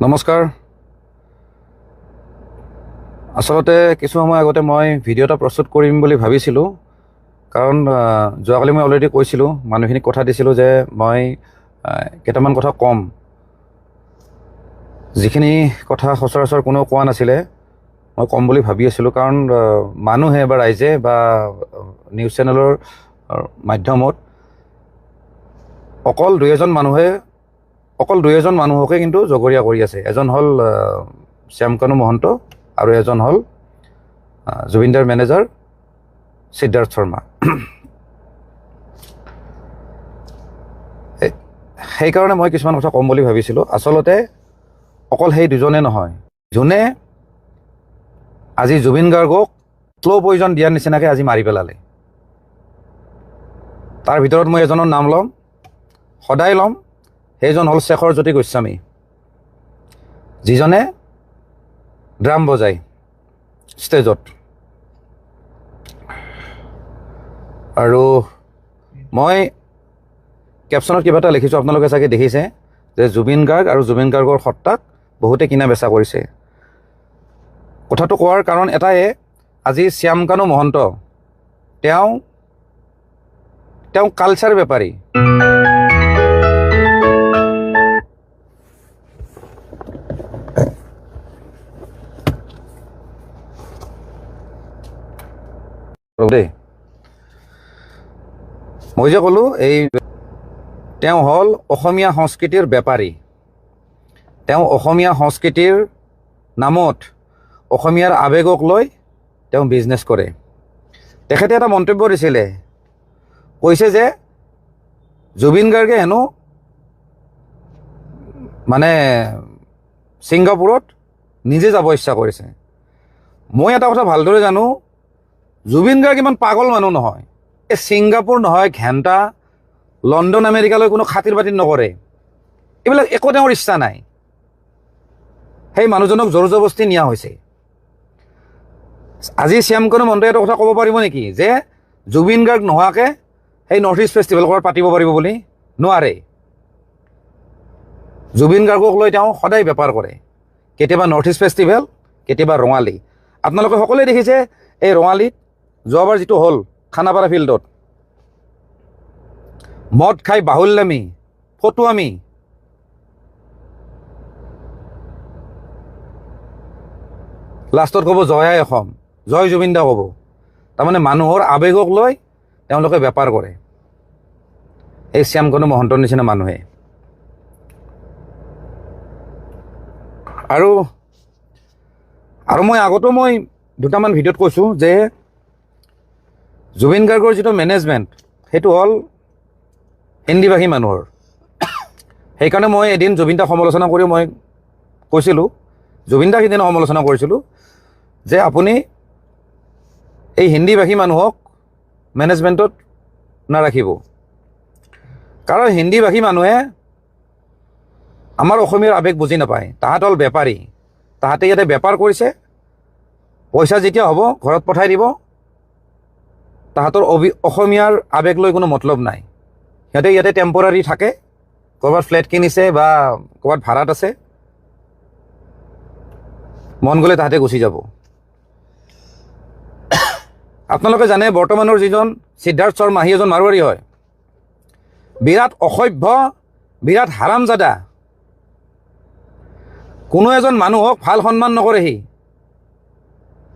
নমস্কাৰ। আচলতে কিছু সময় আগতে মই ভিডিঅ' এটা প্ৰস্তুত কৰিম বুলি ভাবিছিলোঁ, কাৰণ যোৱাকালি মই অলৰেডি কৈছিলোঁ, মানুহখিনিক কথা দিছিলোঁ যে মই কেইটামান কথা ক'ম, যিখিনি কথা সচৰাচৰ কোনেও কোৱা নাছিলে মই ক'ম বুলি ভাবি আছিলোঁ। কাৰণ মানুহে বা ৰাইজে বা নিউজ চেনেলৰ মাধ্যমত অকল দুই এজন মানুহকে কিন্তু জগৰীয়া কৰি আছে। এজন হ'ল শ্যামকানু মহন্ত আৰু এজন হ'ল জুবিনদাৰ মেনেজাৰ সিদ্ধাৰ্থ শৰ্মা। সেইকাৰণে মই কিছুমান কথা ক'ম বুলি ভাবিছিলোঁ। আচলতে অকল সেই দুজনে নহয়, যোনে আজি জুবিন গাৰ্গক শ্ল' পয়জন দিয়াৰ নিচিনাকৈ আজি মাৰি পেলালে, তাৰ ভিতৰত মই এজনৰ নাম ল'ম, সদায় ল'ম। সেইজন হ'ল শেখৰ জ্যোতি গোস্বামী, যিজনে ড্ৰাম বজায় ষ্টেজত। আৰু মই কেপশ্যনত কিবা এটা লিখিছোঁ, আপোনালোকে চাগে দেখিছে যে জুবিন গাৰ্গ আৰু জুবিন গাৰ্গৰ সত্তাক বহুতে কিনা বেচা কৰিছে। কথাটো কোৱাৰ কাৰণ এটাই, আজি শ্যামকানু মহন্ত তেওঁ কালচাৰ বেপাৰী। মই যে ক'লোঁ তেওঁ হ'ল অসমীয়া সংস্কৃতিৰ বেপাৰী। তেওঁ অসমীয়া সংস্কৃতিৰ নামত অসমীয়াৰ আৱেগক লৈ তেওঁ বিজনেছ কৰে। তেখেতে এটা মন্তব্য দিছিলে, কৈছে যে জুবিন গাৰ্গে হেনো মানে ছিংগাপুৰত নিজে যাব ইচ্ছা কৰিছে। মই এটা কথা ভালদৰে জানো, জুবিন গাৰ্গ ইমান পাগল মানুহ নহয়। এই ছিংগাপুৰ নহয়, ঘেণ্টা, লণ্ডন, আমেৰিকালৈ কোনো খাতিৰ বাতিৰ নকৰে। এইবিলাক একো তেওঁৰ ইচ্ছা নাই। সেই মানুহজনক জোৰ জবস্তি নিয়া হৈছে। আজি শ্যামকানু মহন্তই এটা কথা ক'ব পাৰিব নেকি যে জুবিন গাৰ্গ নোহোৱাকৈ সেই নৰ্থ ইষ্ট ফেষ্টিভেল ক'ৰবাত পাতিব পাৰিব বুলি? নোৱাৰে। জুবিন গাৰ্গক লৈ তেওঁ সদায় বেপাৰ কৰে। কেতিয়াবা নৰ্থ ইষ্ট ফেষ্টিভেল, কেতিয়াবা ৰঙালী। আপোনালোকে সকলোৱে দেখিছে এই ৰঙালীত যোৱাবাৰ যিটো হ'ল খানাপাৰা ফিল্ডত, মদ খাই বাহুল্যামি, ফটুৱামি, লাষ্টত ক'ব জয় আই অসম, জয় জুবিন দা ক'ব। তাৰমানে মানুহৰ আৱেগক লৈ তেওঁলোকে বেপাৰ কৰে, এই শ্যামকানু মহন্তৰ নিচিনা মানুহে। আৰু মই আগতো দুটামান ভিডিঅ'ত কৈছোঁ যে জুবিন গাৰ্গৰ যিটো মেনেজমেণ্ট, সেইটো হ'ল হিন্দীভাষী মানুহৰ। সেইকাৰণে মই এদিন জুবিন দাক সমালোচনা কৰি মই কৈছিলোঁ, জুবিন দাক সিদিনা সমালোচনা কৰিছিলোঁ যে আপুনি এই হিন্দীভাষী মানুহক মেনেজমেণ্টত নাৰাখিব। কাৰণ হিন্দীভাষী মানুহে আমাৰ অসমীয়াৰ আৱেগ বুজি নাপায়। তাহাঁত হ'ল বেপাৰী। তাহাঁতে ইয়াতে বেপাৰ কৰিছে, পইচা যেতিয়া হ'ব ঘৰত পঠাই দিব। তাহাঁতৰ অসমীয়াৰ আৱেগ লৈ কোনো মতলব নাই। সিহঁতে ইয়াতে টেম্পৰাৰী থাকে, ক'ৰবাত ফ্লেট কিনিছে বা ক'ৰবাত ভাড়াত আছে, মন গ'লে তাহাঁতে গুচি যাব। আপোনালোকে জানে বৰ্তমানৰ যিজন সিদ্ধাৰ্থ শৰ্মা, সি এজন মাৰোৱাৰী হয়, বিৰাট অসভ্য, বিৰাট হাৰামজাদা। কোনো এজন মানুহক ভাল সন্মান নকৰে সি।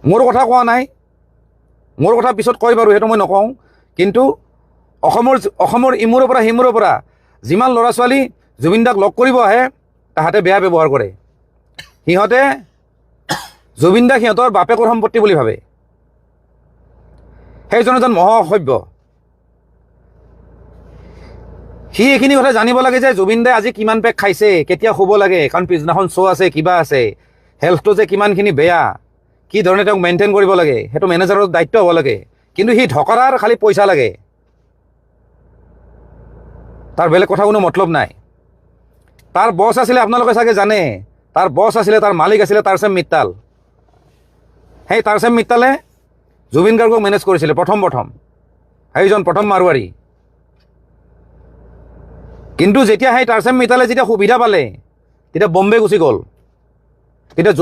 মোৰ কথা কোৱা নাই, মোৰ কথা পিছত কয় বাৰু, সেইটো মই নকওঁ। কিন্তু অসমৰ ইমূৰৰ পৰা সিমূৰৰ পৰা যিমান ল'ৰা ছোৱালী জুবিন দাক লগ কৰিব আহে, তাহাঁতে বেয়া ব্যৱহাৰ কৰে। সিহঁতে জুবিন দাক সিহঁতৰ বাপেকৰ সম্পত্তি বুলি ভাবে। সেইজন এজন মহা অসভ্য। সি এইখিনি কথা জানিব লাগে যে জুবিন দাই আজি কিমান পেক খাইছে, কেতিয়া শুব লাগে, কাৰণ পিছদিনাখন শ্ব' আছে, কিবা আছে, হেল্থটো যে কিমানখিনি বেয়া, কি ধৰণে তেওঁক মেইনটেইন কৰিব লাগে, সেইটো মেনেজাৰৰ দায়িত্ব হ'ব লাগে। কিন্তু সি ঢকৰাৰ খালি পইচা লাগে, তাৰ বেলেগ কথা কোনো মতলব নাই। তাৰ বছ আছিলে, আপোনালোকে চাগে জানে, তাৰ বছ আছিলে, তাৰ মালিক আছিলে টাৰ্চেম মিট্টাল। সেই টাৰ্চেম মিট্টালে জুবিন গাৰ্গক মেনেজ কৰিছিলে প্ৰথম। সেইজন প্ৰথম মাৰোৱাৰী। কিন্তু যেতিয়া সেই টাৰ্চেম মিটালে যেতিয়া সুবিধা পালে, তেতিয়া বম্বে গুচি গ'ল। কিন্তু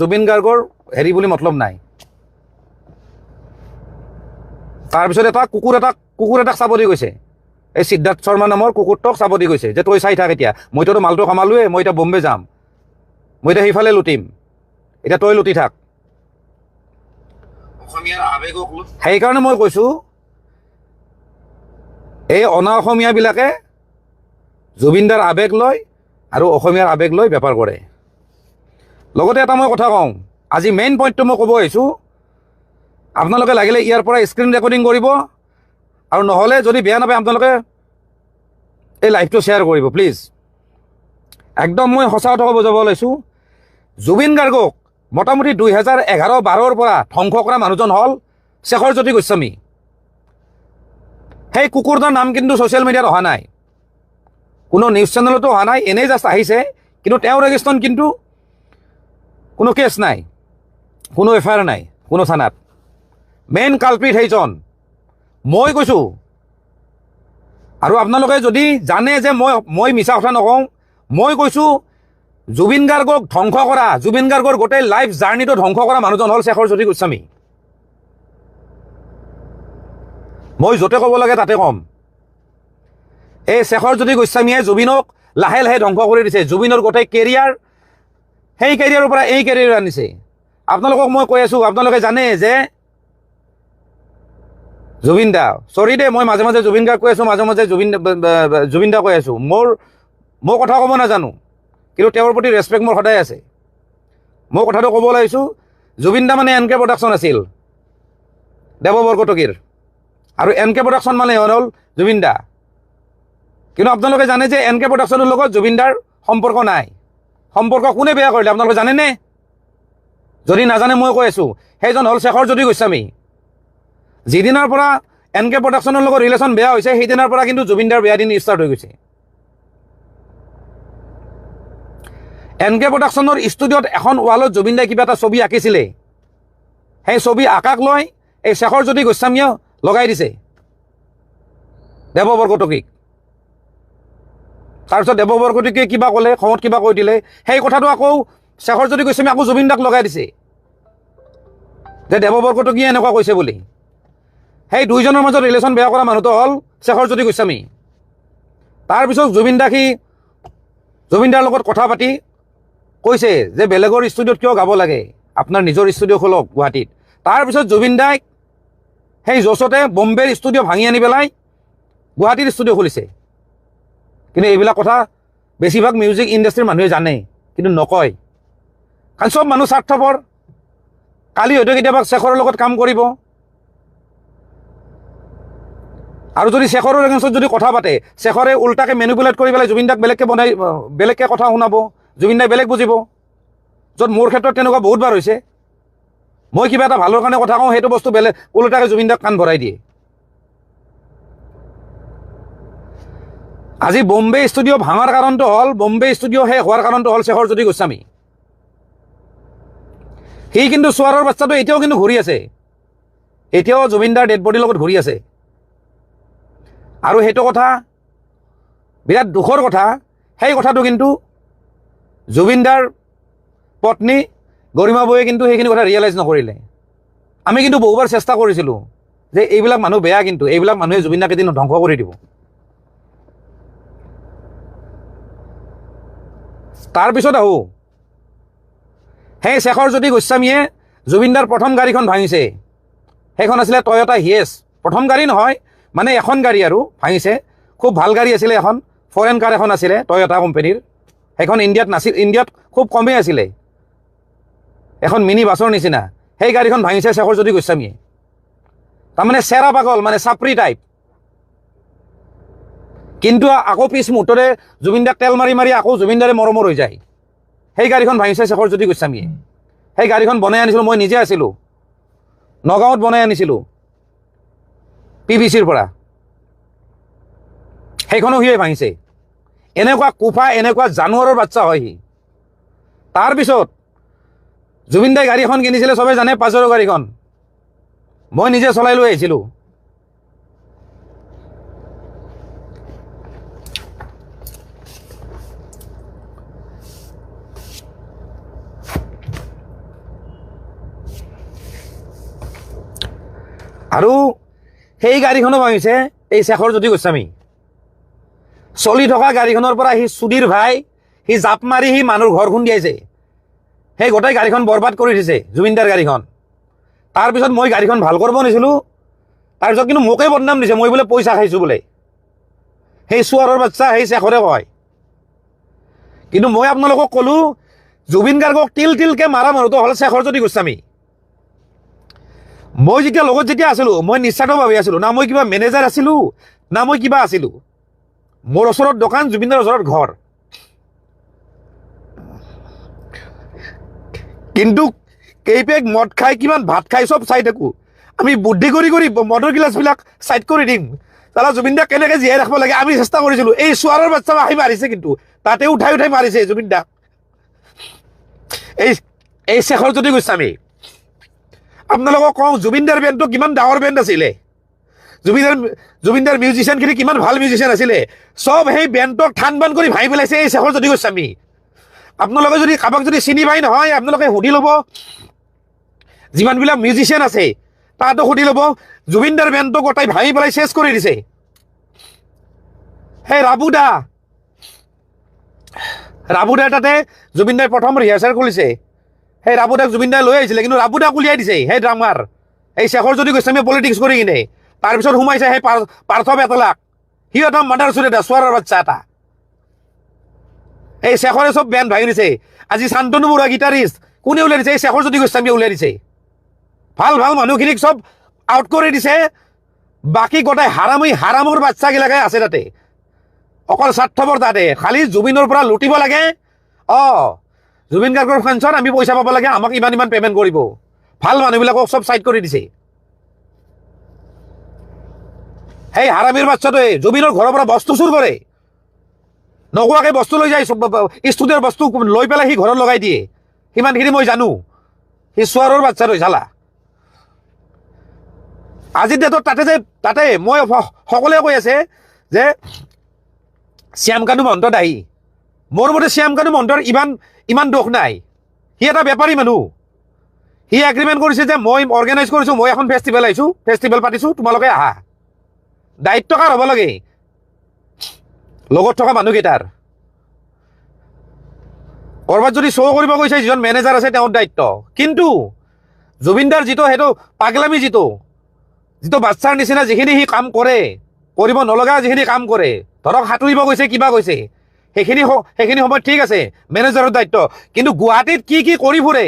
জুবিন গাৰ্গৰ হেৰি বুলি মতলব নাই। তাৰপিছত কুকুৰ এটাক চাব দি গৈছে, এই সিদ্ধাৰ্থ শৰ্মা নামৰ কুকুৰটোক চাব দি গৈছে যে তই চাই থাক, এতিয়া মইতো মালটো কামালোৱে, মই এতিয়া বম্বে যাম, মই এতিয়া সেইফালে লুটিম, এতিয়া তই লুটি থাক। সেইকাৰণে মই কৈছোঁ এই অনা অসমীয়াবিলাকে জুবিনদাৰ আৱেগ লয় আৰু অসমীয়াৰ আৱেগ লৈ বেপাৰ কৰে। লগতে এটা মই কথা কওঁ, আজি মেইন পইণ্টটো মই ক'ব আহিছোঁ, আপোনালোকে লাগিলে ইয়াৰ পৰা স্ক্ৰীন ৰেকৰ্ডিং কৰিব, আৰু নহ'লে যদি বেয়া নাপায় আপোনালোকে এই লাইভটো শ্বেয়াৰ কৰিব প্লিজ। একদম মই সঁচা কথা ক'ব যাব লৈছোঁ, জুবিন গাৰ্গক মোটামুটি 2011-12ৰ পৰা ধ্বংস কৰা মানুহজন হ'ল শেখৰজ্যোতি গোস্বামী। সেই কুকুৰটোৰ নাম কিন্তু ছ'চিয়েল মিডিয়াত অহা নাই, কোনো নিউজ চেনেলতো অহা নাই, এনেই জাষ্ট আহিছে, কিন্তু তেওঁৰ এগেইনষ্টত কিন্তু কোনো কেছ নাই, কোনো এফআইআৰ নাই কোনো থানাত। মেইন কালপ্ৰিট সেইজন মই কৈছোঁ। আৰু আপোনালোকে যদি জানে যে মই মিছা কথা নকওঁ, মই কৈছোঁ জুবিন গাৰ্গক ধ্বংস কৰা, জুবিন গাৰ্গৰ গোটেই লাইফ জাৰ্ণিটো ধ্বংস কৰা মানুহজন হ'ল শেখৰজ্যোতি গোস্বামী। মই য'তে ক'ব লাগে তাতে ক'ম। এই শেখৰজ্যোতি গোস্বামীয়ে জুবিনক লাহে লাহে ধ্বংস কৰি দিছে, জুবিনৰ গোটেই কেৰিয়াৰ, সেই কেৰিয়াৰৰ পৰা এই কেৰিয়াৰ আনিছে। আপোনালোকক মই কৈ আছোঁ, আপোনালোকে জানে যে জুবিন দা, চৰি দে মই মাজে মাজে জুবিন গাৰ্গ কৈ আছোঁ, মাজে মাজে জুবিন দা কৈ আছোঁ, মই কথা ক'ব নাজানো, কিন্তু তেওঁৰ প্ৰতি ৰেচপেক্ট মোৰ সদায় আছে। মই কথাটো ক'ব লাগিছোঁ, জুবিন দা মানে NK প্ৰডাকশ্যন আছিল দেৱ বৰকটকীৰ, আৰু NK প্ৰডাকশ্যন মানে হ'ল জুবিন দা। কিন্তু আপোনালোকে জানে যে NK প্ৰডাকশ্যনৰ লগত জুবিন দাৰ সম্পৰ্ক নাই। সম্পৰ্ক কোনে বেয়া কৰিলে আপোনালোকে জানেনে? যদি নাজানে মই কৈ আছোঁ, সেইজন হ'ল শেখৰজ্যোতি গোস্বামী। যিদিনাৰ পৰা NK প্ৰডাকশ্যনৰ লগত ৰিলেশ্যন বেয়া হৈছে, সেইদিনাৰ পৰা কিন্তু জুবিন দাৰ বেয়া দিন ষ্টাৰ্ট হৈ গৈছে। NK প্ৰডাকশ্যনৰ ষ্টুডিঅ'ত এখন ৱালত জুবিন দাই কিবা এটা ছবি আঁকিছিলে, সেই ছবি আঁকাক লৈ এই শেখৰজ্যোতি গোস্বামীয়ে লগাই দিছে দেৱ বৰকটকীক। তাৰপিছত দেৱ বৰকটকীয়ে কিবা ক'লে, খঙত কিবা কৈ দিলে, সেই কথাটো আকৌ শেখৰজ্যোতি গোস্বামী আকৌ জুবিন দাক লগাই দিছে যে দেৱ বৰকটকীয়ে এনেকুৱা কৈছে বুলি। সেই দুইজনৰ মাজত ৰিলেশ্যন বেয়া কৰা মানুহটো হ'ল শেখৰজ্যোতি গোস্বামী। তাৰপিছত জুবিন দাৰ লগত কথা পাতি কৈছে যে বেলেগৰ ষ্টুডিঅ'ত কিয় গাব লাগে, আপোনাৰ নিজৰ ষ্টুডিঅ' খোলক গুৱাহাটীত। তাৰপিছত জুবিন দাই সেই জচতে বম্বেৰ ষ্টুডিঅ' ভাঙি আনি পেলাই গুৱাহাটীৰ ষ্টুডিঅ' খুলিছে। কিন্তু এইবিলাক কথা বেছিভাগ মিউজিক ইণ্ডাষ্ট্ৰীৰ মানুহে জানে, কিন্তু নকয়, কাৰণ চব মানুহ স্বাৰ্থপৰ। কালি হয়তো কেতিয়াবা শেখৰৰ লগত কাম কৰিব, আৰু যদি শেখৰৰ এগেইনষ্টত যদি কথা পাতে, শেখৰে উল্টাকে মেনিপুলেট কৰি পেলাই জুবিন দাক বেলেগকৈ কথা শুনাব, জুবিন দাই বেলেগ বুজিব। য'ত মোৰ ক্ষেত্ৰত তেনেকুৱা বহুতবাৰ হৈছে, মই কিবা এটা ভালৰ কাৰণে কথা কওঁ, সেইটো বস্তু বেলেগ উল্টাকে জুবিন দাক কাণ ভৰাই দিয়ে। আজি বম্বে ষ্টুডিঅ' ভাঙাৰ কাৰণটো হ'ল, বম্বে ষ্টুডিঅ' শেষ হোৱাৰ কাৰণটো হ'ল শেখৰজ্যোতি গোস্বামী। সি কিন্তু চোৱাৰৰ বাচ্চাটো এতিয়াও কিন্তু ঘূৰি আছে, এতিয়াও জুবিন দাৰ ডেড বডিৰ লগত ঘূৰি আছে। আৰু সেইটো কথা বিৰাট দুখৰ কথা, সেই কথাটো কিন্তু জুবিন দাৰ পত্নী গৰিমা বৌয়ে কিন্তু সেইখিনি কথা ৰিয়েলাইজ নকৰিলে। আমি কিন্তু বহুবাৰ চেষ্টা কৰিছিলোঁ যে এইবিলাক মানুহ বেয়া, কিন্তু এইবিলাক মানুহে জুবিন দাক এদিন ধ্বংস কৰি দিব। তাৰপিছত আহোঁ, সেই শেখৰজ্যোতি গোস্বামীয়ে জুবিন দাৰ প্ৰথম গাড়ীখন ভাঙিছে, সেইখন আছিলে টয়টা হিয়েছ। প্ৰথম গাড়ী নহয়, মানে এখন গাড়ী আৰু ভাঙিছে, খুব ভাল গাড়ী আছিলে, এখন ফৰেন কাৰ এখন আছিলে টয়টা কোম্পানীৰ। সেইখন ইণ্ডিয়াত নাছিল, ইণ্ডিয়াত খুব কমেই আছিলে, এখন মিনি বাছৰ নিচিনা। সেই গাড়ীখন ভাঙিছে শেখৰজ্যোতি গোস্বামীয়ে। তাৰমানে চেৰা পাগল, মানে চাপৰি টাইপ। কিন্তু আকৌ পিছ মুহূৰ্ততে জুবিন দাক তেল মাৰি মাৰি আকৌ জুবিন দাৰে মৰমৰ হৈ যায়। সেই গাড়ীখন ভাঙিছে শেখৰজ্যোতি গোস্বামীয়ে। সেই গাড়ীখন বনাই আনিছিলোঁ, মই নিজে আছিলোঁ, নগাঁৱত বনাই আনিছিলোঁ PVCৰ পৰা। সেইখনো সিয়ে ভাঙিছে। এনেকুৱা কুফা, এনেকুৱা জানুৱাৰৰ বাচ্চা হয় সি। তাৰপিছত জুবিন দাই গাড়ী এখন কিনিছিলে, চবে জানে, পাজেৰ গাড়ীখন মই নিজে চলাই লৈ আহিছিলোঁ। আৰু সেই গাড়ীখনো ভাঙিছে এই শেখৰজ্যোতি গোস্বামী। চলি থকা গাড়ীখনৰ পৰা সি সুধীৰ ভাই সি জাপ মাৰি সি মানুহৰ ঘৰ খুন্দিয়াইছে। সেই গোটেই গাড়ীখন বৰবাদ কৰি দিছে জুবিনদাৰ গাড়ীখন। তাৰপিছত মই গাড়ীখন ভাল কৰিব নিছিলোঁ, তাৰপিছত কিন্তু মোকে বদনাম দিছে, মই বোলে পইচা খাইছোঁ বোলে। সেই চোৱাৰৰ বাচ্চা সেই শেখৰে কয়। কিন্তু মই আপোনালোকক ক'লোঁ জুবিন গাৰ্গক তিল তিলকৈ মাৰা মানুহটো হ'ল শেখৰজ্যোতি গোস্বামী। মই যেতিয়া লগত যেতিয়া আছিলোঁ মই নিস্বাৰ্থভাৱে আছিলোঁ, না মই কিবা মেনেজাৰ আছিলোঁ না মই কিবা আছিলোঁ। মোৰ ওচৰত দোকান, জুবিনদাৰ ওচৰত ঘৰ। কিন্তু কেইপেক মদ খাই কিমান ভাত খাই চব চাই থাকোঁ। আমি বুদ্ধি কৰি কৰি মদৰ গিলাচবিলাক চাইড কৰি দিম। তাৰা জুবিনদাক কেনেকৈ জীয়াই ৰাখিব লাগে আমি চেষ্টা কৰিছিলোঁ। এই চোৱাৰৰ বাচ্চা আহি মাৰিছে, কিন্তু তাতে উঠাই উঠাই মাৰিছে জুবিনদাক। এই শেখৰজ্যোতি গোস্বামী। আপোনালোকক কওঁ জুবিনদাৰ বেণ্ডটো কিমান ডাঙৰ বেণ্ড আছিলে, জুবিনদাৰ মিউজিচিয়ানখিনি কিমান ভাল মিউজিচিয়ান আছিলে, চব সেই বেণ্ডক ঠান বান কৰি ভাঙি পেলাইছে এই শেখৰজ্যোতি গোস্বামী। আপোনালোকে যদি কাৰোবাক যদি চিনি পাই নহয় আপোনালোকে সুধি ল'ব, যিমানবিলাক মিউজিচিয়ান আছে তাতো সুধি ল'ব, জুবিনদাৰ বেণ্ডটো গোটাই ভাঙি পেলাই চেছ কৰি দিছে। সেই ৰাবুদাৰ তাতে জুবিনদাই প্ৰথম ৰিহাৰ্চেল কৰিছে। সেই ৰাবুদাক জুবিনদাই লৈ আহিছিলে, কিন্তু ৰাবুদাক উলিয়াই দিছে সেই ড্ৰামাৰ এই শেখৰজ্যোতি গোস্বামীয়ে পলিটিক্স কৰি কিনে। তাৰপিছত সোমাইছে সেই পাৰ্থ বেতলাক, সি এটা মাদাৰ চুৰেটা চোৱাৰৰ বাচ্চা এটা। এই শেখৰে চব বেণ্ড ভাঙি দিছে। আজি শান্তনু বৰুৱা গীটাৰিষ্ট কোনে উলিয়াই দিছে? এই শেখৰজ্যোতি গোস্বামীয়ে উলিয়াই দিছে। ভাল ভাল মানুহখিনিক চব আউট কৰি দিছে, বাকী গোটাই হাৰামৰ বাচ্চাগিলাকে আছে তাতে, অকল স্বাৰ্থপৰ তাতে, খালি জুবিনৰ পৰা লুটিব লাগে। জুবিন গাৰ্গৰ ফাংচন আমি পইচা পাব লাগে, আমাক ইমান ইমান পে'মেণ্ট কৰিব। ভাল মানুহবিলাকক চব চাইড কৰি দিছে। সেই হাৰামীৰ বাচ্চাটোৱে জুবিনৰ ঘৰৰ পৰা বস্তু চুৰ কৰে, নোকোৱাকৈ বস্তু লৈ যায়, ষ্টুডিঅ'ৰ বস্তু লৈ পেলাই সি ঘৰত লগাই দিয়ে। সিমানখিনি মই জানো। সি চোৱাৰৰ বাচ্চাটোৱে চালা। আজিৰ ডেটত তাতে মই সকলোৱে কৈ আছে যে শ্যামকানু মহন্ত দায়ী। মোৰ মতে শ্যামকানু মহন্তৰ ইমান দোষ নাই। সি এটা বেপাৰী মানুহ। সি এগ্ৰিমেণ্ট কৰিছে যে মই অৰ্গেনাইজ কৰিছোঁ, মই এখন ফেষ্টিভেল পাতিছোঁ, তোমালোকে আহা। দায়িত্ব কাৰ হ'ব লাগে? লগত থকা মানুহকেইটাৰ। ক'ৰবাত যদি শ্ব' কৰিব গৈছে যিজন মেনেজাৰ আছে তেওঁৰ দায়িত্ব। কিন্তু জুবিনদাৰ যিটো সেইটো পাগলামি, যিটো বাচ্চাৰ নিচিনা যিখিনি সি কাম কৰে, কৰিব নলগা যিখিনি কাম কৰে, ধৰক সাঁতুৰিব গৈছে কিবা গৈছে, সেইখিনি সময়ত ঠিক আছে মেনেজাৰৰ দায়িত্ব। কিন্তু গুৱাহাটীত কি কৰি ফুৰে,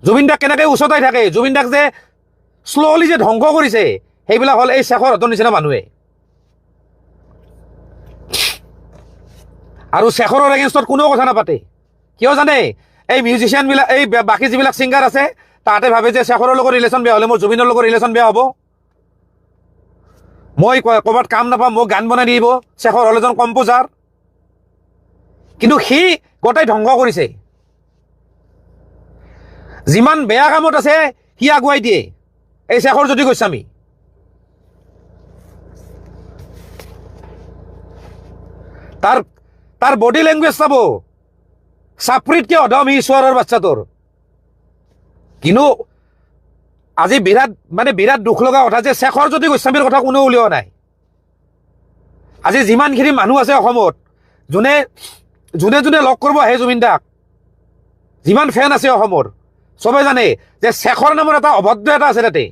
জুবিনদাক কেনেকৈ উচতাই থাকে, জুবিনদাক যে শ্ল'লি যে ধ্বংস কৰিছে, সেইবিলাক হ'ল এই শেখৰহঁতৰ নিচিনা মানুহে। আৰু শেখৰৰ এগেইনষ্টত কোনেও কথা নাপাতে। কিয় জানে? এই মিউজিচিয়ানবিলাক, এই বাকী যিবিলাক ছিংগাৰ আছে তাহাঁতে ভাবে যে শেখৰৰ লগত ৰিলেশ্যন বেয়া হ'লে মোৰ জুবিনৰ লগত ৰিলেশ্যন বেয়া হ'ব। মই ক'ৰবাত কাম নাপাম, মোক গান বনাই দিব। শেখৰ হ'ল এজন কম্প'জাৰ, কিন্তু সি গোটেই ধ্বংস কৰিছে। যিমান বেয়া কামত আছে সি আগুৱাই দিয়ে, এই শেখৰজ্যোতি গোস্বামী। তাৰ বডি লেংগুৱেজ চাব, চাপৰিতকৈ অধম সি চোৱাৰৰ বাচ্চাটোৰ। কিন্তু আজি বিৰাট দুখ লগা কথা যে শেখৰজ্যোতি গোস্বামীৰ কথা কোনেও উলিওৱা নাই। আজি যিমানখিনি মানুহ আছে অসমত, যোনে লগ কৰিব আহে জুবিনদাক, যিমান ফেন আছে অসমৰ, চবে জানে যে শেখৰ নামৰ এটা অভদ্ৰ এটা আছে তাতে।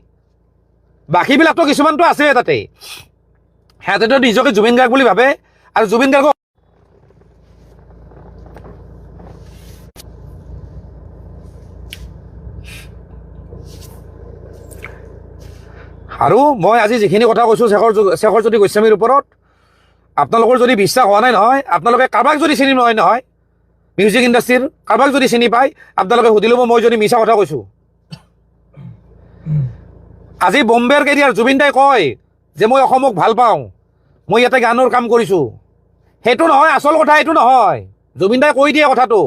বাকীবিলাকতো কিছুমানতো আছে তাতে, সিহঁতেতো নিজকে জুবিন গাৰ্গ বুলি ভাবে। আৰু জুবিন গাৰ্গক আৰু মই আজি যিখিনি কথা কৈছোঁ শেখৰজ্যোতি গোস্বামীৰ ওপৰত, আপোনালোকৰ যদি বিশ্বাস হোৱা নাই নহয়, আপোনালোকে কাৰোবাক যদি চিনি নহয় মিউজিক ইণ্ডাষ্ট্ৰীৰ কাৰোবাক যদি চিনি পায় আপোনালোকে সুধি ল'ব মই যদি মিছা কথা কৈছোঁ। আজি বম্বেৰ কেৰিয়াৰ জুবিনদাই কয় যে মই অসমক ভাল পাওঁ, মই ইয়াতে গানৰ কাম কৰিছোঁ। সেইটো নহয়, আচল কথা এইটো নহয়। জুবিনদাই কৈ দিয়ে কথাটো,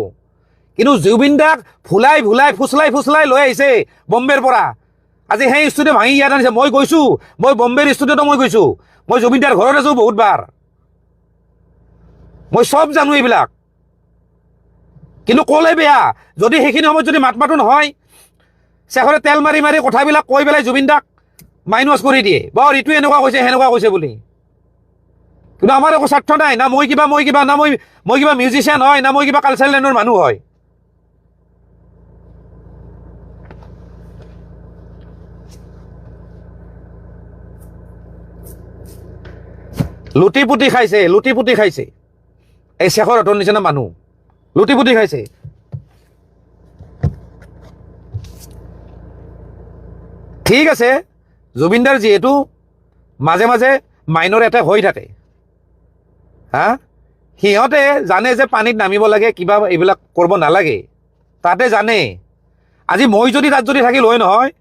কিন্তু জুবিনদাক ফুচলাই লৈ আহিছে বম্বেৰ পৰা। আজি সেই ষ্টুডিঅ' ভাঙি ইয়াত আনিছে। মই গৈছোঁ, মই বম্বেৰ ষ্টুডিঅ'তো মই গৈছোঁ, মই জুবিনদাৰ ঘৰত আছোঁ বহুতবাৰ, মই চব জানো এইবিলাক। কিন্তু ক'লে বেয়া, যদি সেইখিনি সময়ত যদি মাত মাতো নহয়, শেখৰে তেল মাৰি কথাবিলাক কৈ পেলাই জুবিনদাক মাইনাছ কৰি দিয়ে বাৰু ইটো এনেকুৱা কৈছে সেনেকুৱা কৈছে বুলি কিন্তু আমাৰ একো স্বাৰ্থ নাই না মই কিবা না মই কিবা মিউজিচিয়ান হয় না মই কিবা কালচাৰেল লাইনৰ মানুহ হয় লুটি পুটি খাইছে এই শেখৰ হতৰ নিচিনা মানুহ লুটি পুটি খাইছে ঠিক আছে জুবিনদাৰ যিহেতু মাজে মাজে মাইনৰ এটেক হৈ থাকে হা সিহঁতে জানে যে পানীত নামিব লাগে কিবা এইবিলাক কৰিব নালাগে তাতে জানে আজি মই যদি তাত যদি থাকিল হয় নহয়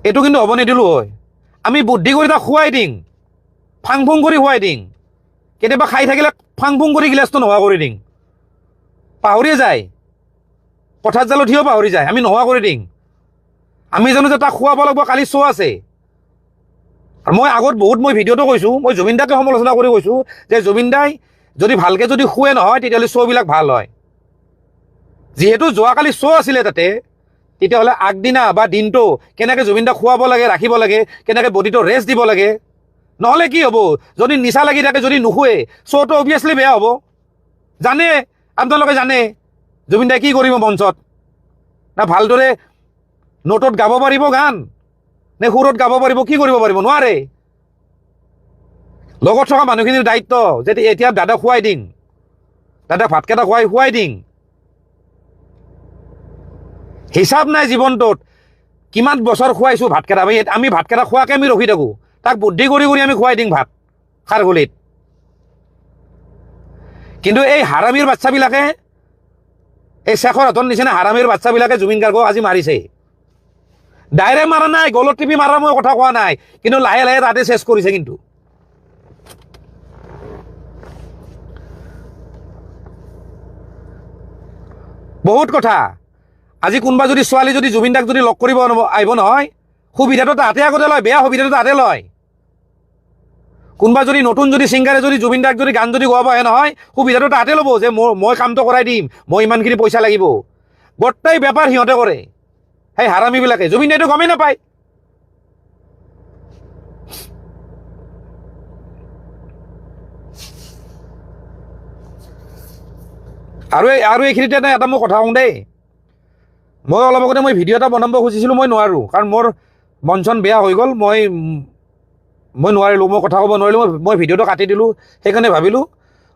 এইটো কিন্তু হ'ব নিদিলোঁ হয় আমি বুদ্ধি কৰি তাক খুৱাই দিম ফাং ফুং কৰি খুৱাই দিম কেতিয়াবা খাই থাকিলে ফাং ফুং কৰি গিলাচটো নোহোৱা কৰি দিম পাহৰিয়ে যায় পথাৰ জালত সিও পাহৰি যায় আমি নোহোৱা কৰি দিম আমি জানো যে তাক খুৱাব লাগিব কালি শ্ব' আছে আৰু মই আগত বহুত মই ভিডিঅ'টো কৈছোঁ মই জুবিন দাকে সমালোচনা কৰি কৈছোঁ যে জুবিন দাই যদি ভালকৈ যদি শুৱে নহয় তেতিয়াহ'লে শ্ব'বিলাক ভাল হয় যিহেতু যোৱাকালি শ্ব' আছিলে তাতে তেতিয়াহ'লে আগদিনা বা দিনটো কেনেকৈ জুবিন দাক খুৱাব লাগে ৰাখিব লাগে কেনেকৈ বডিটো ৰেষ্ট দিব লাগে নহ'লে কি হ'ব যদি নিচা লাগি থাকে যদি নুশুৱে শ্ব'টো অভিয়াছলি বেয়া হ'ব জানে আপোনালোকে জানে জুবিন দাই কি কৰিব মঞ্চত না ভালদৰে নোটত গাব পাৰিব গান নে সুৰত গাব পাৰিব কি কৰিব পাৰিব নোৱাৰে লগত থকা মানুহখিনিৰ দায়িত্ব যে এতিয়া দাদাক খুৱাই দিম দাদাক ভাতকেইটা খুৱাই দিম হিচাপ নাই জীৱনটোত কিমান বছৰ খুৱাইছোঁ ভাতকেইটা আমি ভাতকেইটা খোৱাকৈ আমি ৰখি থাকোঁ তাক বুদ্ধি কৰি আমি খুৱাই দিম ভাত খাৰঘুলিত কিন্তু এই হাৰামীৰ বাচ্চাবিলাকে এই শেখৰ হতৰ নিচিনা হাৰামীৰ বাচ্চাবিলাকে জুবিন গাৰ্গক আজি মাৰিছে ডাইৰেক্ট মাৰা নাই গলত টিপি মাৰা মই কথা কোৱা নাই কিন্তু লাহে লাহে তাতে চেছ কৰিছে কিন্তু বহুত কথা আজি কোনোবা যদি ছোৱালী যদি জুবিন দাক যদি লগ কৰিব আহিব নহয় সুবিধাটো তাহাঁতে আগতে লয় বেয়া সুবিধাটো তাহাঁতে লয় কোনোবা যদি নতুন যদি ছিংগাৰে যদি জুবিন দাক যদি গান যদি গোৱাব আহে নহয় সুবিধাটো তাহাঁতে ল'ব যে মই কামটো কৰাই দিম মই ইমানখিনি পইচা লাগিব গোটেই বেপাৰ সিহঁতে কৰে সেই হাৰামীবিলাকে জুবিন দাইটো গমেই নাপায় আৰু এইখিনিতে এটা মই কথা কওঁ দেই মই অলপ আগতে মই ভিডিঅ' এটা বনাব খুজিছিলোঁ মই নোৱাৰোঁ কাৰণ মোৰ মন চন বেয়া হৈ গ'ল মই নোৱাৰিলোঁ মই কথা ক'ব নোৱাৰিলোঁ মই ভিডিঅ'টো কাটি দিলোঁ সেইকাৰণে ভাবিলোঁ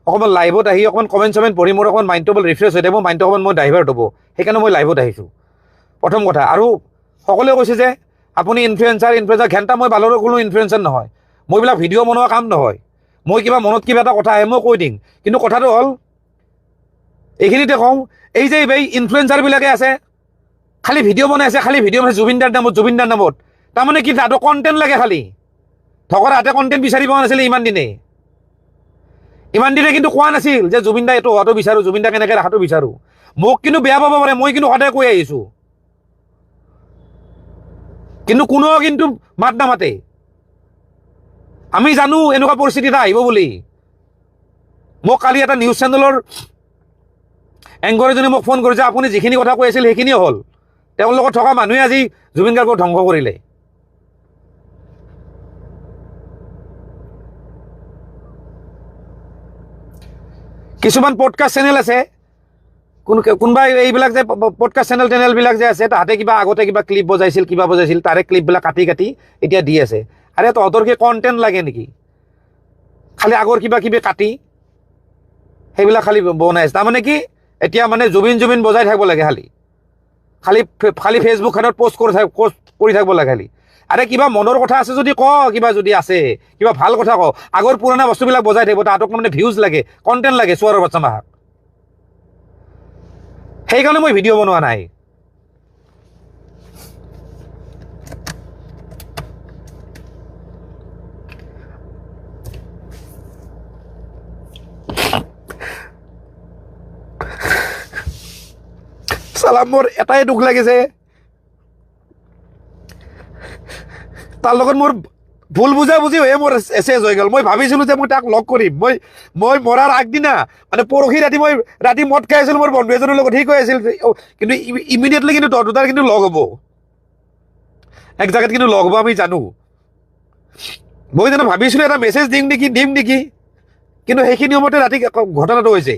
অকণমান লাইভত আহি অকণমান কমেণ্ট চমেণ্ট পঢ়ি মোৰ অকণমান মাইণ্ডটো অকণমান ৰিফ্ৰেছ হৈ থাকিব মাইণ্ডটো অকণমান মই ডাইভাৰ্ট হ'ব সেইকাৰণে মই লাইভত আহিছোঁ প্ৰথম কথা আৰু সকলোৱে কৈছে যে আপুনি ইনফ্লুৱেঞ্চাৰ ঘেণ্টা মই ভালদৰে কোনো ইনফ্লুৱেঞ্চাৰ নহয় মই এইবিলাক ভিডিঅ' বনোৱা কাম নহয় মই কিবা মনত কিবা এটা কথা আহে মই কৈ দিম কিন্তু কথাটো হ'ল এইখিনিতে কওঁ এই যে এই ইনফ্লুৱেঞ্চাৰবিলাকে আছে খালি ভিডিঅ' বনাইছে জুবিন দাৰ নামত তাৰমানে কি তাহাঁতক কণ্টেণ্ট লাগে খালি ঠগৰ হাতে কণ্টেণ্ট বিচাৰি পোৱা নাছিলে ইমান দিনে কিন্তু কোৱা নাছিল যে জুবিন দা এইটো হোৱাটো বিচাৰোঁ জুবিন দা কেনেকৈ ৰখাটো বিচাৰোঁ মোক কিন্তু বেয়া পাব পাৰে মই কিন্তু সদায় কৈ আহিছোঁ কিন্তু কোনেও কিন্তু মাত নামাতে আমি জানো এনেকুৱা পৰিস্থিতি এটা আহিব বুলি মোক কালি এটা নিউজ চেনেলৰ এংকৰ এজনে মোক ফোন কৰিছে আপুনি যিখিনি কথা কৈ আছিল সেইখিনিয়ে হ'ল তেওঁৰ লগত থকা মানুহে আজি জুবিন গাৰ্গক ধ্বংস কৰিলে কিছুমান পডকাষ্ট চেনেল আছে কোনোবাই এইবিলাক যে পডকাষ্ট চেনেলবিলাক যে আছে তাহাঁতে কিবা আগতে কিবা ক্লিপ বজাইছিল তাৰে ক্লিপবিলাক কাটি এতিয়া দি আছে আৰে তহঁতৰ কি কণ্টেণ্ট লাগে নেকি খালি আগৰ কিবা কাটি সেইবিলাক খালি বনাইছে তাৰমানে কি এতিয়া মানে জুবিন বজাই থাকিব লাগে খালি ফেচবুকখনত পষ্ট কৰি থাকিব লাগে খালি আৰে কিবা মনৰ কথা আছে যদি ক কিবা যদি আছে কিবা ভাল কথা ক আগৰ পুৰণা বস্তুবিলাক বজাই থাকিব তাহাঁতক মানে ভিউজ লাগে কণ্টেণ্ট লাগে চোৱাৰৰ বাচ্চা মাহাক সেইকাৰণে মই ভিডিঅ' বনোৱা নাই চালা মোৰ এটাই দুখ লাগিছে তাৰ লগত মোৰ ভুল বুজাবুজি হৈয়ে মোৰ এছেজ হৈ গ'ল মই ভাবিছিলোঁ যে মই তাক লগ কৰিম মই মৰাৰ আগদিনা মানে পৰহি ৰাতি মদ খাই আছিলোঁ মোৰ বন্ধু এজনৰ লগত সি কৈ আছিল কিন্তু ইমিডিয়েটলি কিন্তু দুটাৰ কিন্তু লগ হ'ব এক জেগাত কিন্তু লগ হ'ব আমি জানো। মই জানো ভাবিছিলোঁ এটা মেছেজ দিম নেকি, কিন্তু সেইখিনি সময়তে ৰাতি ঘটনাটো হৈছে।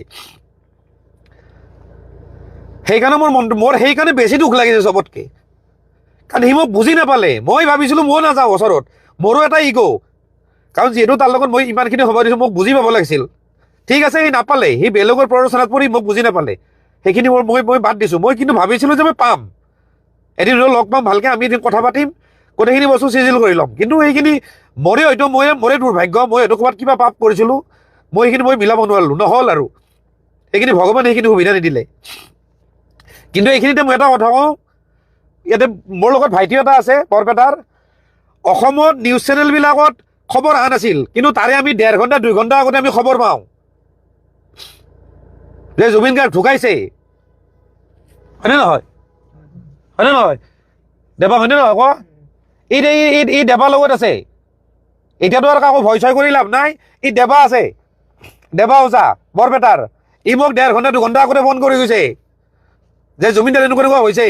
সেইকাৰণে মোৰ সেইকাৰণে বেছি দুখ লাগিছে চবতকৈ, কাৰণ সি মোক বুজি নাপালে। মই ভাবিছিলোঁ মই নাযাওঁ ওচৰত, মোৰো এটা ইগ', কাৰণ যিহেতু তাৰ লগত মই ইমানখিনি সময় দিছোঁ, মোক বুজি পাব লাগিছিল। ঠিক আছে, সি নাপালে, সি বেলেগৰ প্ৰৰোচনাত পৰি মোক বুজি নাপালে, সেইখিনি মই বাদ দিছোঁ। মই কিন্তু ভাবিছিলোঁ যে মই পাম, এদিন লগ পাম, ভালকৈ আমি এদিন কথা পাতিম, গোটেইখিনি বস্তু চিজিল কৰি ল'ম। কিন্তু সেইখিনি মোৰে দুৰ্ভাগ্য, মই হয়তো ক'ৰবাত কিবা পাপ কৰিছিলোঁ, সেইখিনি মিলাব নোৱাৰিলোঁ, নহ'ল আৰু সেইখিনি ভগৱানে সেইখিনি সুবিধা নিদিলে। কিন্তু এইখিনিতে মই এটা কথা কওঁ, ইয়াতে মোৰ লগত ভাইটি এটা আছে বৰপেটাৰ, অসমত নিউজ চেনেলবিলাকত খবৰ অহা নাছিল, কিন্তু তাৰে আমি 1.5 ঘণ্টা 2 ঘণ্টা আগতে আমি খবৰ পাওঁ যে জুবিন গাৰ্গ ঢুকাইছে, হয়নে নহয়? দেৱা, হয়নে নহয় কোৱা? ই দেৱাৰ লগত আছে, এতিয়াতো আৰু কাকো ভয় চয় কৰি লাভ নাই। ই দেৱা আছে, দেৱা ওজা বৰপেটাৰ, ই মোক 1.5 ঘণ্টা 2 ঘণ্টা আগতে ফোন কৰি গৈছে যে জুবিন দাৰ এনেকুৱা হৈছে।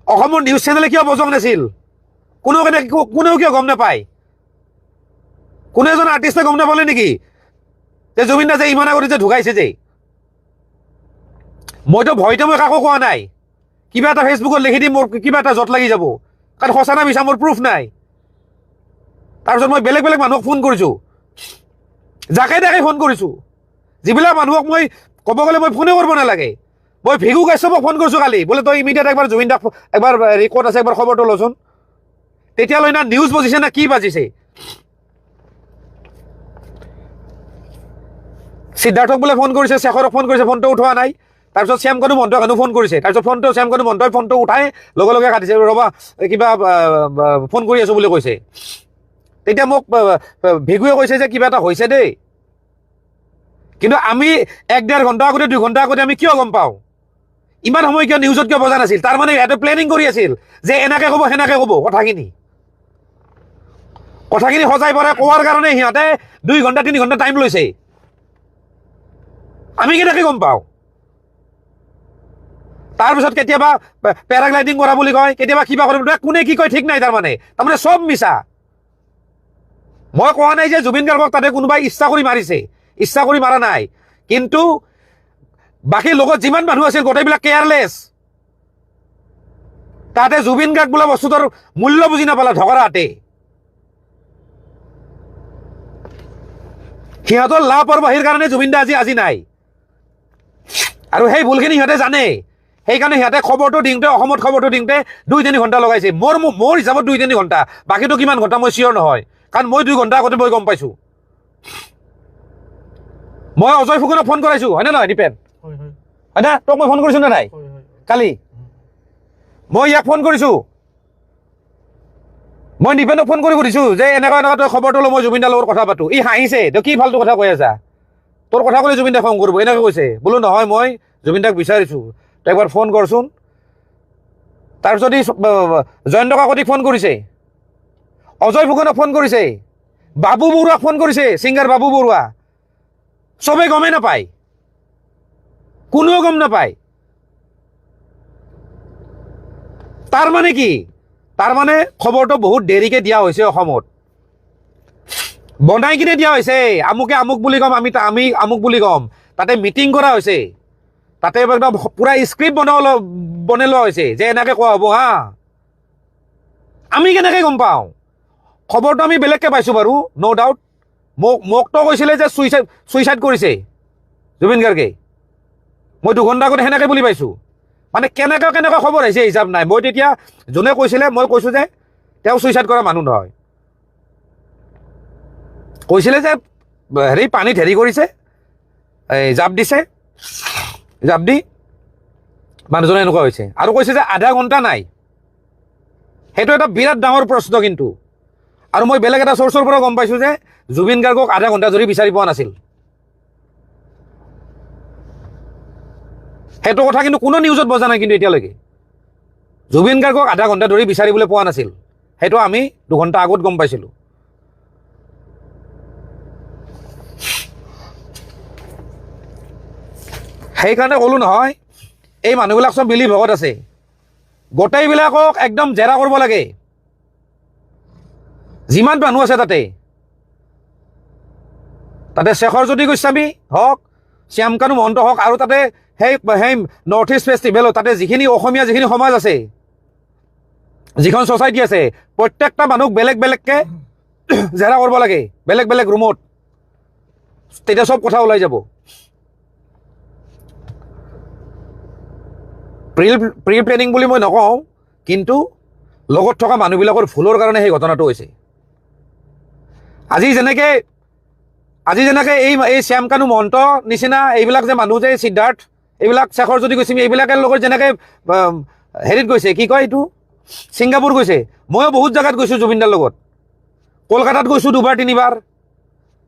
অসমৰ নিউজ চেনেলে কিয় বজোৱা নাছিল? কোনেও কিয় গম নাপায়? কোনো এজন আৰ্টিষ্টে গম নাপালে নেকি যে জুবিন দা যে ইমান আগতে যে ঢুকাইছে যে? মইতো ভয়তে মই কাকো কোৱা নাই, কিবা এটা ফেচবুকত লিখি দিম, মোৰ কিবা এটা জট লাগি যাব, কাৰণ সঁচা না মিছা মোৰ প্ৰুফ নাই। তাৰপিছত মই বেলেগ মানুহক ফোন কৰিছোঁ, যাকে তাকে ফোন কৰিছোঁ, যিবিলাক মানুহক মই ক'ব গ'লে মই ফোনে কৰিব নালাগে। মই ভিগু কাশ্যপক ফোন কৰিছোঁ কালি, বোলে তই ইমিডিয়েট একবাৰ জুবিন দাক একবাৰ ক'ত আছে একবাৰ খবৰটো লচোন। তেতিয়ালৈ না নিউজ বাজিছে না কি বাজিছে। সিদ্ধাৰ্থক বোলে ফোন কৰিছে, শেখৰক ফোন কৰিছে, ফোনটো উঠোৱা নাই। তাৰপিছত শ্যামকানু মহন্তক ফোন কৰিছে, তাৰপিছত শ্যামকানু মহন্তই ফোনটো উঠাই লগে কাটিছে, ৰ'বা কিবা ফোন কৰি আছোঁ বুলি কৈছে। তেতিয়া মোক ভিগুৱে কৈছে যে কিবা এটা হৈছে দেই, কিন্তু আমি 1.5 ঘণ্টা আগতে 2 ঘণ্টা আগতে আমি কিয় গম পাওঁ? ইমান সময় কিয় নিউজত কিয় বজা নাছিল? তাৰমানে সিহঁতে প্লেনিং কৰি আছিল যে এনেকে ক'ব সেনেকে ক'ব। কথাখিনি সজাই পৰাই কোৱাৰ কাৰণে সিহঁতে 2 ঘণ্টা 3 ঘণ্টা টাইম লৈছে। আমি কেনেকৈ গম পাওঁ? তাৰপিছত কেতিয়াবা পেৰাগ্লাইডিং কৰা বুলি কয়, কেতিয়াবা কিবা কৰিব, কোনে কি কয় ঠিক নাই। তাৰমানে চব মিছা। মই কোৱা নাই যে জুবিন গাৰ্গক তাতে কোনোবাই ইচ্ছা কৰি মাৰিছে, ইচ্ছা কৰি মাৰা নাই, কিন্তু বাকী লগত যিমান মানুহ আছিল গোটেইবিলাক কেয়াৰলেছ। তাতে জুবিন গাৰ্গ বোলা বস্তুটোৰ মূল্য বুজি নাপালা ঢকৰাতে। সিহঁতৰ লাপৰবাহীৰ কাৰণে জুবিন দা আজি নাই, আৰু সেই ভুলখিনি সিহঁতে জানে। সেইকাৰণে সিহঁতে খবৰটো দিওঁতে, অসমত খবৰটো দিওঁতে 2-3 ঘণ্টা লগাইছে। মোৰ হিচাপত 2-3 ঘণ্টা, বাকীটো কিমান ঘণ্টা মই চিয়ৰ নহয়, কাৰণ মই 2 ঘণ্টা আগতে মই গম পাইছোঁ। মই অজয় ফুকনক ফোন কৰাইছোঁ, হয়নে নহয় দীপেন? হয় না? তোক মই ফোন কৰিছোঁ নে নাই? কালি মই ইয়াক ফোন কৰিছোঁ, মই দীপেনক ফোন কৰি সুধিছোঁ যে এনেকুৱা তই খবৰটো ল, মই জুবিন দাৰ লগত কথা পাতোঁ। ই হাঁহিছে, তই কি ফাল্টু কথা কৈ আছা? তোৰ কথা ক'লে জুবিন দাক ফোন কৰিব, এনেকৈ কৈছে। বোলো নহয়, মই জুবিন দাক বিচাৰিছোঁ, তই একবাৰ ফোন কৰচোন। তাৰপিছত ই জয়ন্ত কাকতিক ফোন কৰিছে, অজয় ফুকনক ফোন কৰিছে, বাবু বৰুৱাক ফোন কৰিছে, ছিংগাৰ বাবু বৰুৱা। চবেই গমেই নাপায়, কোনেও গম নাপায়। তাৰমানে কি? তাৰমানে খবৰটো বহুত দেৰিকৈ দিয়া হৈছে, অসমত বনাই কিনে দিয়া হৈছে। আমুকে আমুক বুলি ক'ম, আমি আমুক বুলি ক'ম। তাতে মিটিং কৰা হৈছে, তাতে একদম পুৰা স্ক্ৰিপ্ট বনাই লোৱা হৈছে যে এনেকৈ কোৱা হ'ব। হা, আমি কেনেকৈ গম পাওঁ? খবৰটো আমি বেলেগকৈ পাইছোঁ বাৰু, ন' ডাউট। মোকতো কৈছিলে যে ছুইচাইড কৰিছে জুবিন গাৰ্গে, মই 2 ঘণ্টা আগতে সেনেকৈ বুলি পাইছোঁ। মানে কেনেকৈ খবৰ আহিছে হিচাপ নাই। মই তেতিয়া যোনে কৈছিলে, মই কৈছোঁ যে তেওঁ ছুইচাইড কৰা মানুহ নহয়। কৈছিলে যে পানীত কৰিছে, জাপ দিছে, জাপ দি মানুহজনে এনেকুৱা হৈছে। আৰু কৈছে যে আধা ঘণ্টা নাই। সেইটো এটা বিৰাট ডাঙৰ প্ৰশ্ন কিন্তু। আৰু মই বেলেগ এটা চ'ৰ্চৰ পৰা গম পাইছোঁ যে জুবিন গাৰ্গক আধা ঘণ্টা ধৰি বিচাৰি পোৱা নাছিল। সেইটো কথা কিন্তু কোনো নিউজত বজা নাই কিন্তু এতিয়ালৈকে। জুবিন গাৰ্গক আধা ঘণ্টা ধৰি বিচাৰিবলৈ পোৱা নাছিল, সেইটো আমি 2 ঘণ্টা আগত গম পাইছিলোঁ। সেইকাৰণে ক'লোঁ নহয়, এই মানুহবিলাক চব মিলি ভগত আছে। গোটেইবিলাকক একদম জেৰা কৰিব লাগে, যিমান মানুহ আছে তাতে শেখৰজ্যোতি গোস্বামী হওক, শ্যামকানু মহন্ত হওক, আৰু তাতে সেই নৰ্থ ইষ্ট ফেষ্টিভেলত তাতে যিখিনি অসমীয়া যিখিনি সমাজ আছে, যিখন ছ'চাইটি আছে, প্ৰত্যেকটা মানুহক বেলেগ বেলেগকৈ জেৰা কৰিব লাগে, বেলেগ বেলেগ ৰুমত। তেতিয়া চব কথা ওলাই যাব। প্ৰি প্লেনিং বুলি মই নকওঁ, কিন্তু লগত থকা মানুহবিলাকৰ ভুলৰ কাৰণে সেই ঘটনাটো হৈছে। আজি যেনেকৈ এই শ্যামকানু মহন্ত নিচিনা এইবিলাক যে মানুহ যে সিদ্ধাৰ্থ, এইবিলাক শেখৰজ্যোতি গোস্বামী, এইবিলাকৰ লগত যেনেকৈ হেৰিত গৈছে, কি কয় এইটো, ছিংগাপুৰ গৈছে। ময়ো বহুত জেগাত গৈছোঁ জুবিনদাৰ লগত, কলকাতাত গৈছোঁ 2-3বাৰ,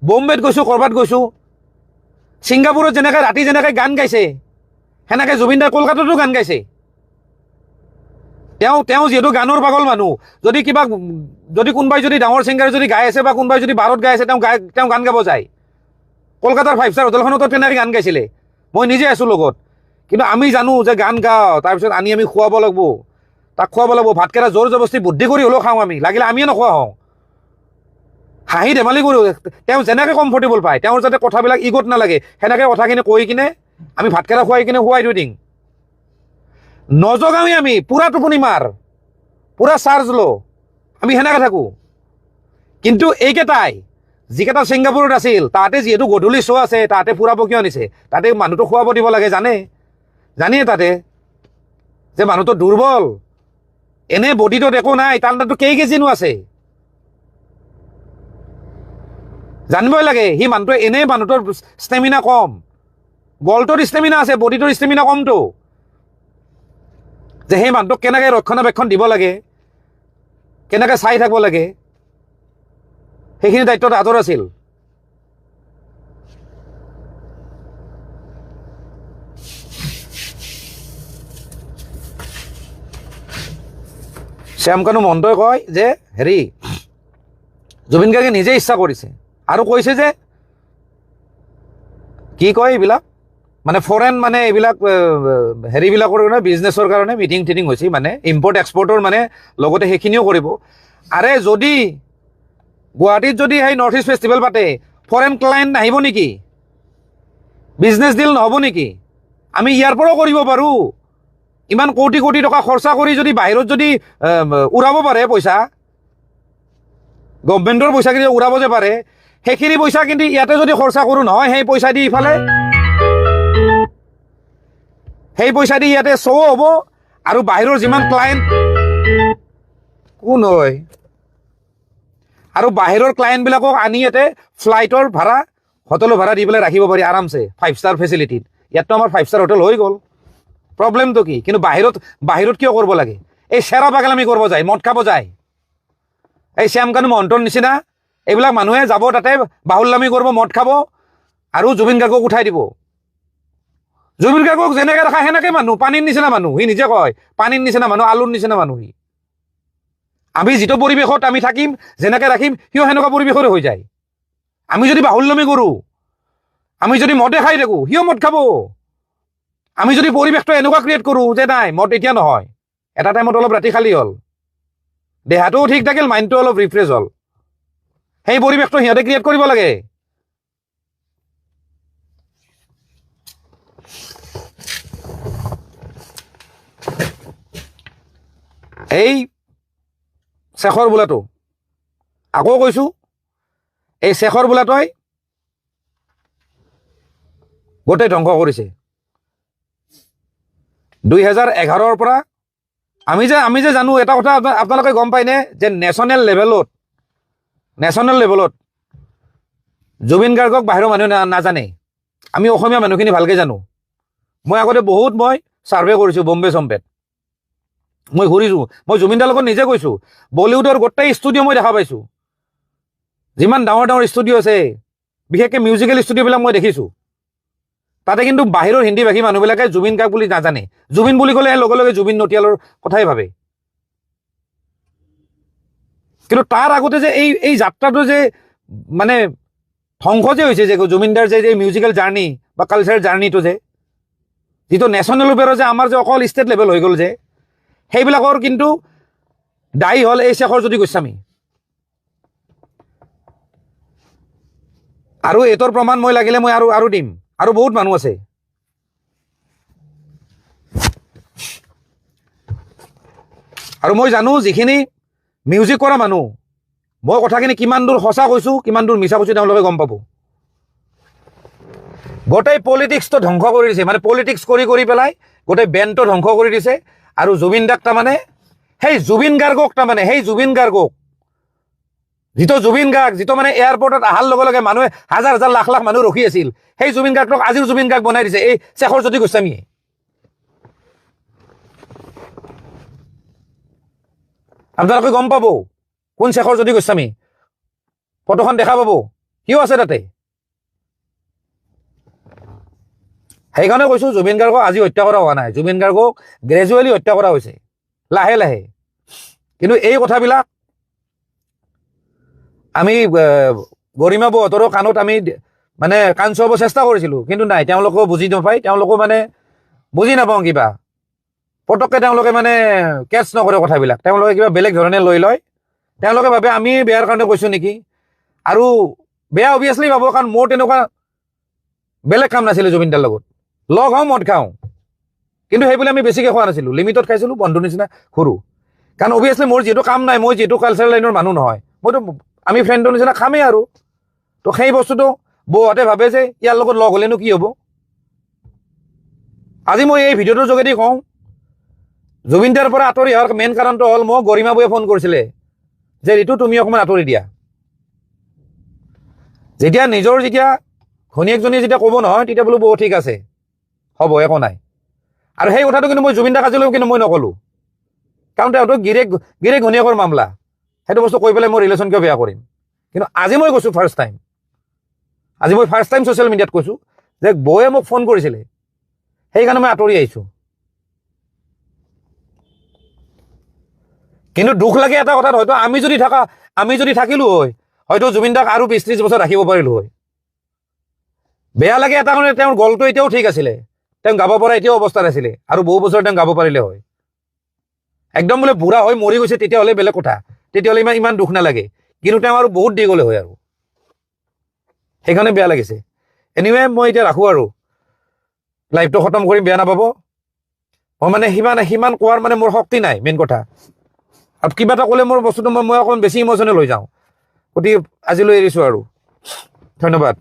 বম্বেত গৈছোঁ, ক'ৰবাত গৈছোঁ। ছিংগাপুৰত যেনেকৈ ৰাতি যেনেকৈ গান গাইছে, সেনেকৈ জুবিনদাই কলকাতাতো গান গাইছে। তেওঁ যিহেতু গানৰ পাগল মানুহ, যদি কোনোবাই যদি ডাঙৰ ছিংগাৰ যদি গাই আছে বা কোনোবাই যদি বাৰত গাই আছে, তেওঁ গান গাব যায়। কলকাতাৰ 5 ষ্টাৰ হোটেলখনতো তেনেকৈ গান গাইছিলে, মই নিজে আছোঁ লগত। কিন্তু আমি জানো যে গান গাওঁ, তাৰপিছত আমি খুৱাব লাগিব, তাক খুৱাব লাগিব, ভাতকেইটা জোৰ জবস্তি বুদ্ধি কৰি হ'লেও খাওঁ আমি, লাগিলে আমিয়ে নোখোৱা হওঁ, হাঁহি ধেমালি কৰোঁ। তেওঁ যেনেকৈ কমফৰ্টেবল পায়, তেওঁৰ যাতে কথাবিলাক ইগত নালাগে, সেনেকৈ কথাখিনি কৈ কিনে আমি ভাতকেইটা খুৱাই কিনে শুৱাই থৈ দিম। নজগাওঁৱে আমি, পূৰা টোপনি মাৰ, পূৰা চাৰ্জ ল, আমি সেনেকৈ থাকোঁ। কিন্তু এইকেইটাই যিকেইটা ছিংগাপুৰত আছিল, তাতে যিহেতু গধূলি শ্ব' আছে, তাতে ফুৰাব কিয় নিছে? তাতে মানুহটো খুৱাব দিব লাগে, জানে তাতে যে মানুহটো দুৰ্বল, এনে বডিটোত একো নাই, তাৰ তাতো কেই কেজিনো আছে, জানিবই লাগে। সি মানুহটো এনেই মানুহটোৰ ষ্টেমিনা কম, গলটোৰ ষ্টেমিনা আছে, বডিটোৰ ষ্টেমিনা কমটো। যে সেই মানুহটোক কেনেকৈ ৰক্ষণাবেক্ষণ দিব লাগে, কেনেকৈ চাই থাকিব লাগে, সেইখিনি দায়িত্বত আদৰ আছিল। শ্যামকানু মহন্তই কয় যে হেৰি, জুবিন গাৰ্গে নিজে ইচ্ছা কৰিছে, আৰু কৈছে যে কি কয় এইবিলাক মানে ফৰেন মানে এইবিলাক হেৰিবিলাকৰ কাৰণে, বিজনেছৰ কাৰণে মিটিং টিটিং হৈছে, মানে ইম্পৰ্ট এক্সপৰ্টৰ মানে লগতে সেইখিনিও কৰিব। আৰে যদি গুৱাহাটীত যদি সেই নৰ্থ ইষ্ট ফেষ্টিভেল পাতে, ফৰেন ক্লায়েণ্ট নাহিব নেকি? বিজনেছ ডিল নহ'ব নেকি? আমি ইয়াৰ পৰাও কৰিব পাৰোঁ। ইমান কোটি কোটি টকা খৰচা কৰি যদি বাহিৰত যদি উৰাব পাৰে পইচা, গভমেণ্টৰ পইচাখিনি উৰাব যে পাৰে, সেইখিনি পইচা কিন্তু ইয়াতে যদি খৰচা কৰোঁ নহয়, সেই পইচা দি ইফালে ইয়াতে শ্ব' হ'ব, আৰু বাহিৰৰ যিমান ক্লায়েণ্ট কোন হয়, আৰু বাহিৰৰ ক্লায়েণ্টবিলাকক আনি ইয়াতে ফ্লাইটৰ ভাড়া, হোটেলৰ ভাড়া দি পেলাই ৰাখিব পাৰি আৰামছে 5 ষ্টাৰ ফেচিলিটিত। ইয়াততো আমাৰ 5 ষ্টাৰ হোটেল হৈ গ'ল, প্ৰব্লেমটো কি? কিন্তু বাহিৰত কিয় কৰিব লাগে? এই চেৰা পাগলামি কৰিব যায়, মদ খাব যায়। এই শ্যামকানু মহন্তৰ নিচিনা এইবিলাক মানুহে যাব তাতে, বাহুল্লামি কৰিব, মদ খাব, আৰু জুবিন গাৰ্গক উঠাই দিব। জুবিন গাৰ্গক যেনেকৈ ৰাখা সেনেকৈ মানুহ, পানীৰ নিচিনা মানুহ, সি নিজে কয় পানীৰ নিচিনা মানুহ, আলুৰ নিচিনা মানুহ। সি আমি যিটো পৰিৱেশত আমি থাকিম, যেনেকৈ ৰাখিম, সিও সেনেকুৱা পৰিৱেশৰে হৈ যায়। আমি যদি বাহুল্লামি কৰোঁ, আমি যদি মদে খাই থাকোঁ, সিও মদ খাব। আমি যদি পৰিৱেশটো এনেকুৱা ক্ৰিয়েট কৰোঁ যে নাই মদ এতিয়া নহয়, এটা টাইমত অলপ ৰাতি খালী হ'ল, দেহাটোও ঠিক থাকিল, মাইণ্ডটো অলপ ৰিফ্ৰেছ হ'ল, সেই পৰিৱেশটো সিহঁতে ক্ৰিয়েট কৰিব লাগে। এই শেখৰ বোলাটো, আকৌ কৈছোঁ, এই শেখৰ বোলাটোৱে গোটেই ধ্বংস কৰিছে। 2011ৰ পৰা আমি যে জানো, এটা কথা আপোনালোকে গম পায়নে, যে নেশ্যনেল লেভেলত জুবিন গাৰ্গক বাহিৰৰ মানুহে নাজানে, আমি অসমীয়া মানুহখিনি ভালকৈ জানো। মই আগতে মই ছাৰ্ভে কৰিছোঁ বম্বে চম্বেত, মই ঘূৰিছোঁ, মই জুবিনদাৰ লগত নিজে গৈছোঁ। বলিউডৰ গোটেই ষ্টুডিঅ' মই দেখা পাইছোঁ, যিমান ডাঙৰ ডাঙৰ ষ্টুডিঅ' আছে, বিশেষকৈ মিউজিকেল ষ্টুডিঅ'বিলাক মই দেখিছোঁ। তাতে কিন্তু বাহিৰৰ হিন্দী ভাষী মানুহবিলাকে জুবিন গাৰ্গ বুলি নাজানে। জুবিন বুলি ক'লে লগে লগে জুবিন নটিয়ালৰ কথাই ভাবে। কিন্তু তাৰ আগতে যে এই যাত্ৰাটো যে মানে ধ্বংস যে হৈছে, যে জুবিনদাৰ যে মিউজিকেল জাৰ্ণি বা কালচাৰেল জাৰ্ণিটো যে যিটো নেশ্যনেল লেভেলৰ, যে আমাৰ যে অকল ষ্টেট লেভেল হৈ গ'ল, যে সেইবিলাকৰ কিন্তু দায়ী হ'ল এই শেখৰজ্যোতি গোস্বামী। আৰু এইটোৰ প্ৰমাণ মই লাগিলে মই আৰু দিম, আৰু বহুত মানুহ আছে। আৰু মই জানো যিখিনি মিউজিক কৰা মানুহ, মই কথাখিনি কিমান দূৰ সঁচা কৈছোঁ কিমান দূৰ মিছা কৈছোঁ তেওঁলোকে গম পাব। গোটেই পলিটিক্সটো ধ্বংস কৰি দিছে, মানে পলিটিক্স কৰি কৰি পেলাই গোটেই বেণ্ডটো ধ্বংস কৰি দিছে। আৰু জুবিন দাক তাৰমানে সেই জুবিন গাৰ্গক তাৰমানে সেই জুবিন গাৰ্গক যিটো জুবিন গাৰ্গ যিটো মানে এয়াৰপৰ্টত অহাৰ লগে লগে মানুহে হাজাৰ হাজাৰ লাখ লাখ মানুহ ৰখি আছিল, সেই জুবিন গাৰ্গক আজিও জুবিন গাৰ্গ বনাই দিছে এই শেখৰজ্যোতি গোস্বামীয়ে। আপোনালোকে গম পাব কোন শেখৰজ্যোতি গোস্বামী, ফটোখন দেখা পাব, সিও আছে তাতে। সেইকাৰণে কৈছোঁ জুবিন গাৰ্গক আজি হত্যা কৰা হোৱা নাই, জুবিন গাৰ্গক গ্ৰেজুৱেলি হত্যা কৰা হৈছে লাহে লাহে। কিন্তু এই কথাবিলাক আমি গৰিমা বৌহঁতৰো কাণত আমি মানে কাণ চুৱাব চেষ্টা কৰিছিলোঁ, কিন্তু নাই, তেওঁলোকেও বুজি নাপায়, তেওঁলোকেও মানে বুজি নাপাওঁ কিবা পটককৈ তেওঁলোকে মানে কেটচ নকৰে কথাবিলাক, তেওঁলোকে কিবা বেলেগ ধৰণে লৈ লয়। তেওঁলোকে ভাবে আমি বেয়াৰ কাৰণে কৈছোঁ নেকি, আৰু বেয়া অভিয়াছলি পাব, কাৰণ মোৰ তেনেকুৱা বেলেগ কাম নাছিলে জুবিনদাৰ লগত। লগ হওঁ, মদ খাওঁ, কিন্তু সেইবুলি আমি বেছিকৈ খোৱা নাছিলোঁ, লিমিটত খাইছিলোঁ, বন্ধুৰ নিচিনা সৰু। কাৰণ অভিয়াছলি মোৰ যিহেতু কাম নাই, মই যিহেতু কালচাৰেল লাইনৰ মানুহ নহয়, মইতো আমি ফ্ৰেণ্ডৰ নিচিনা খামেই আৰু। তো সেই বস্তুটো বৌহঁতে ভাবে যে ইয়াৰ লগত লগ হ'লেনো কি হ'ব। আজি মই এই ভিডিঅ'টোৰ যোগেদি কওঁ, জুবিনদাৰ পৰা আঁতৰি অহাৰ মেইন কাৰণটো হ'ল মোক গৰিমা বৌয়ে ফোন কৰিছিলে যে ঋতু তুমি অকণমান আঁতৰি দিয়া। যেতিয়া ঘনীয়েকজনীয়ে যেতিয়া ক'ব নহয়, তেতিয়া বোলো বৌ ঠিক আছে, হ'ব, একো নাই। আৰু সেই কথাটো কিন্তু মই জুবিন দাক আজিলৈকে কিন্তু মই নক'লোঁ, কাৰণ তেওঁতো গিৰেক ঘনীয়েকৰ মামলা, সেইটো বস্তু কৈ পেলাই মই ৰিলেশ্যন কিয় বেয়া কৰিম। কিন্তু আজি মই কৈছোঁ ফাৰ্ষ্ট টাইম ছ'চিয়েল মিডিয়াত কৈছোঁ যে বৌয়ে মোক ফোন কৰিছিলে, সেইকাৰণে মই আঁতৰি আহিছোঁ। কিন্তু দুখ লাগে এটা কথাত, হয়তো আমি যদি থাকিলোঁ হয়, হয়তো জুবিন দাক আৰু 20-30 বছৰ ৰাখিব পাৰিলোঁ হয়। বেয়া লাগে এটা কাৰণে, তেওঁৰ গলটো এতিয়াও ঠিক আছিলে, তেওঁ গাব পৰা এতিয়াও অৱস্থাত আছিলে, আৰু বহু বছৰ তেওঁ গাব পাৰিলে হয়। একদম বোলে বুঢ়া হৈ মৰি গৈছে তেতিয়াহ'লে বেলেগ কথা, তেতিয়াহ'লে ইমান দুখ নালাগে, কিন্তু তেওঁ আৰু বহুত দি গ'লে হয়, আৰু সেইকাৰণে বেয়া লাগিছে। এনিৱে মই এতিয়া ৰাখোঁ, আৰু লাইভটো খতম কৰিম, বেয়া নাপাব। মই মানে সিমান কোৱাৰ মানে মোৰ শক্তি নাই, মেইন কথা। আৰু কিবা এটা ক'লে মোৰ বস্তুটো মই অকণমান বেছি ইম'চনেল হৈ যাওঁ। গতিকে আজিলৈ এৰিছোঁ, আৰু ধন্যবাদ।